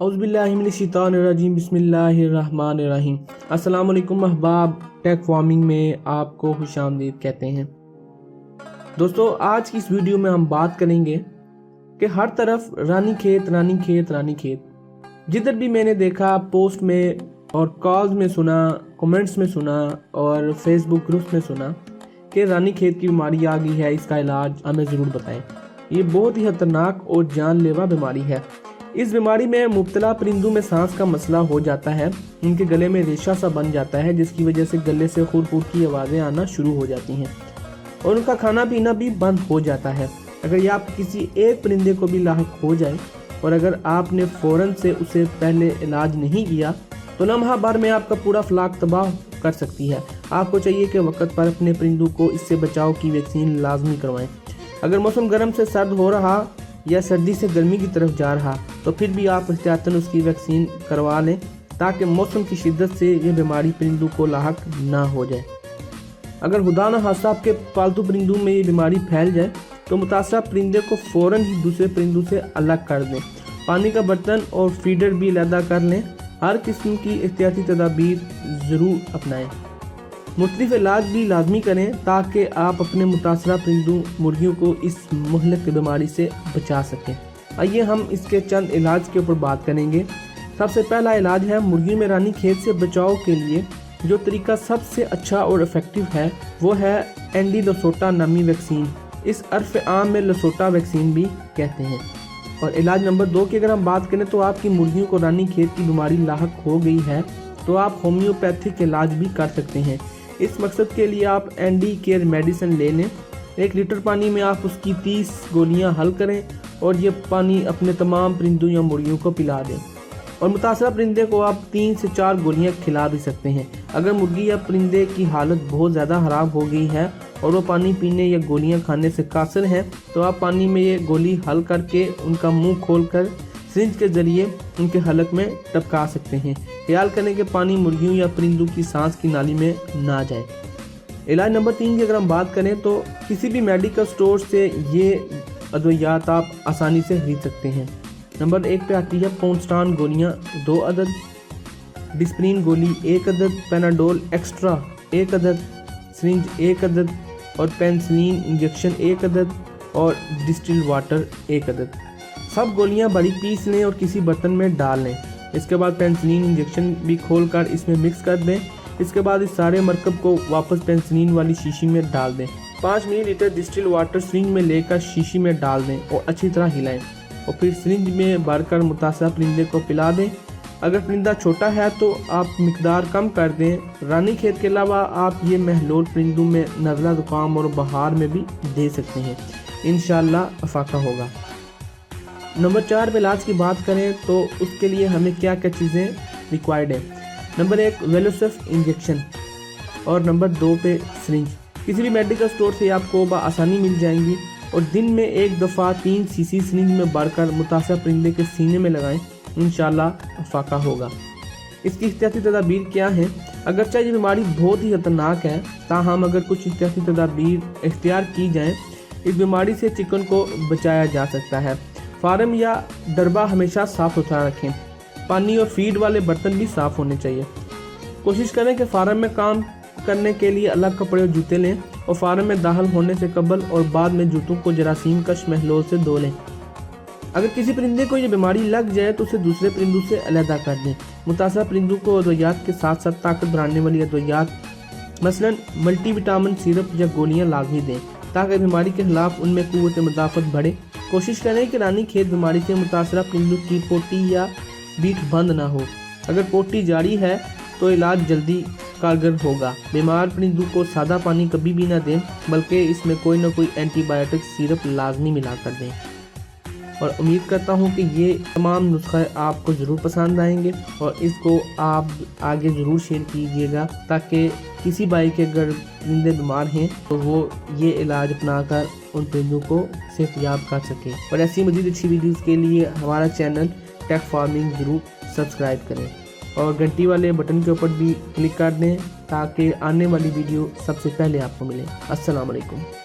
اعوذ باللہ من الشیطان الرجیم، بسم اللہ الرحمن الرحیم۔ السلام علیکم احباب، ٹیک فارمنگ میں آپ کو خوش آمدید کہتے ہیں۔ دوستو، آج کی اس ویڈیو میں ہم بات کریں گے کہ ہر طرف رانی کھیت رانی کھیت رانی کھیت، جدھر بھی میں نے دیکھا پوسٹ میں اور کالز میں سنا، کمنٹس میں سنا اور فیس بک گروپس میں سنا کہ رانی کھیت کی بیماری آ گئی ہے، اس کا علاج ہمیں ضرور بتائیں۔ یہ بہت ہی خطرناک اور جان لیوا بیماری ہے۔ اس بیماری میں مبتلا پرندوں میں سانس کا مسئلہ ہو جاتا ہے، ان کے گلے میں ریشہ سا بن جاتا ہے جس کی وجہ سے گلے سے خور خور کی آوازیں آنا شروع ہو جاتی ہیں اور ان کا کھانا پینا بھی بند ہو جاتا ہے۔ اگر یہ آپ کسی ایک پرندے کو بھی لاحق ہو جائے اور اگر آپ نے فوراً سے اسے پہلے علاج نہیں کیا تو لمحہ بھر میں آپ کا پورا فلاک تباہ کر سکتی ہے۔ آپ کو چاہیے کہ وقت پر اپنے پرندوں کو اس سے بچاؤ کی ویکسین لازمی کروائیں۔ اگر موسم گرم سے سرد ہو رہا یا سردی سے گرمی کی طرف جا رہا تو پھر بھی آپ احتیاطاً اس کی ویکسین کروا لیں تاکہ موسم کی شدت سے یہ بیماری پرندوں کو لاحق نہ ہو جائے۔ اگر خدا نہ خواستہ آپ کے پالتو پرندوں میں یہ بیماری پھیل جائے تو متاثرہ پرندے کو فوراً ہی دوسرے پرندوں سے الگ کر دیں، پانی کا برتن اور فیڈر بھی علیحدہ کر لیں۔ ہر قسم کی احتیاطی تدابیر ضرور اپنائیں۔ مختلف علاج بھی لازمی کریں تاکہ آپ اپنے متاثرہ پرندوں مرغیوں کو اس مہلک بیماری سے بچا سکیں۔ آئیے ہم اس کے چند علاج کے اوپر بات کریں گے۔ سب سے پہلا علاج ہے مرغیوں میں رانی کھیت سے بچاؤ کے لیے جو طریقہ سب سے اچھا اور افیکٹو ہے وہ ہے LaSota نامی ویکسین۔ اس عرف عام میں LaSota ویکسین بھی کہتے ہیں۔ اور علاج نمبر 2 کی اگر ہم بات کریں تو آپ کی مرغیوں کو رانی کھیت کی بیماری لاحق ہو گئی ہے تو آپ ہومیوپیتھک علاج بھی کر سکتے ہیں۔ اس مقصد کے لیے آپ اینڈی کیئر میڈیسن لے لیں۔ 1 لیٹر پانی میں آپ اس کی 30 گولیاں حل کریں اور یہ پانی اپنے تمام پرندوں یا مرغیوں کو پلا دیں، اور متاثرہ پرندے کو آپ 3 سے 4 گولیاں کھلا بھی سکتے ہیں۔ اگر مرغی یا پرندے کی حالت بہت زیادہ خراب ہو گئی ہے اور وہ پانی پینے یا گولیاں کھانے سے قاصر ہیں تو آپ پانی میں یہ گولی حل کر کے ان کا منہ کھول کر سرنج کے ذریعے ان کے حلق میں ٹپکا سکتے ہیں۔ خیال کریں کہ پانی مرغیوں یا پرندوں کی سانس کی نالی میں نہ جائے۔ علاج نمبر 3 کی اگر ہم بات کریں تو کسی بھی میڈیکل سٹور سے یہ ادویات آپ آسانی سے خرید سکتے ہیں۔ نمبر 1 پہ آتی ہے پونسٹان گولیاں 2 عدد، ڈسپرین گولی 1 عدد، پیناڈول ایکسٹرا 1 عدد، سرنج 1 عدد اور پینسلین انجیکشن 1 عدد اور ڈسٹل واٹر 1 عدد۔ سب گولیاں باریک پیس لیں اور کسی برتن میں ڈال لیں۔ اس کے بعد پینسلین انجیکشن بھی کھول کر اس میں مکس کر دیں۔ اس کے بعد اس سارے مرکب کو واپس پینسلین والی شیشی میں ڈال دیں۔ 5 ملی لیٹر ڈسٹل واٹر سرنج میں لے کر شیشی میں ڈال دیں اور اچھی طرح ہلائیں اور پھر سرنج میں بھر کر متاثرہ پرندے کو پلا دیں۔ اگر پرندہ چھوٹا ہے تو آپ مقدار کم کر دیں۔ رانی کھیت کے علاوہ آپ یہ محلول پرندوں میں نزلہ زکام اور بہار میں بھی دے سکتے ہیں، انشاءاللہ افاقہ ہوگا۔ نمبر 4 پہ علاج کی بات کریں تو اس کے لیے ہمیں کیا کیا چیزیں ریکوائرڈ ہیں۔ نمبر 1 ویلوسف انجیکشن اور نمبر 2 پہ سرنج۔ کسی بھی میڈیکل سٹور سے آپ کو بآسانی مل جائیں گی اور دن میں 1 دفعہ 3 cc سرنج میں بھر کر متاثرہ پرندے کے سینے میں لگائیں، انشاءاللہ افاقہ ہوگا۔ اس کی احتیاطی تدابیر کیا ہیں؟ اگرچہ یہ بیماری بہت ہی خطرناک ہے تاہم اگر کچھ احتیاطی تدابیر اختیار کی جائیں اس بیماری سے چکن کو بچایا جا سکتا ہے۔ فارم یا ڈربہ ہمیشہ صاف ستھرا رکھیں۔ پانی اور فیڈ والے برتن بھی صاف ہونے چاہیے۔ کوشش کریں کہ فارم میں کام کرنے کے لیے الگ کپڑے اور جوتے لیں اور فارم میں داخل ہونے سے قبل اور بعد میں جوتوں کو جراثیم کش محلول سے دھو لیں۔ اگر کسی پرندے کو یہ بیماری لگ جائے تو اسے دوسرے پرندوں سے علیحدہ کر دیں۔ متاثرہ پرندوں کو ادویات کے ساتھ ساتھ طاقت بڑھانے والی ادویات مثلاً ملٹی وٹامن سیرپ یا گولیاں لازمی دیں تاکہ بیماری کے خلاف ان میں قوت مدافعت بڑھے۔ کوشش کریں کہ رانی کھیت بیماری سے متاثرہ پرندوں کی پوٹی یا بیٹ بند نہ ہو۔ اگر پوٹی جاری ہے تو علاج جلدی کارگر ہوگا۔ بیمار پرندوں کو سادہ پانی کبھی بھی نہ دیں بلکہ اس میں کوئی نہ کوئی اینٹی بائیوٹک سیرپ لازمی ملا کر دیں۔ اور امید کرتا ہوں کہ یہ تمام نسخے آپ کو ضرور پسند آئیں گے اور اس کو آپ آگے ضرور شیئر کیجیے گا تاکہ کسی بھائی کے اگر پرندے بیمار ہیں تو وہ یہ علاج اپنا کر ان پرندوں کو صحت یاب کر سکے۔ اور ایسی مزید اچھی ویڈیوز کے لیے ہمارا چینل ٹیک فارمنگ ضرور سبسکرائب کریں اور گھنٹی والے بٹن کے اوپر بھی کلک کر دیں تاکہ آنے والی ویڈیو سب سے پہلے آپ کو ملے۔ السلام علیکم۔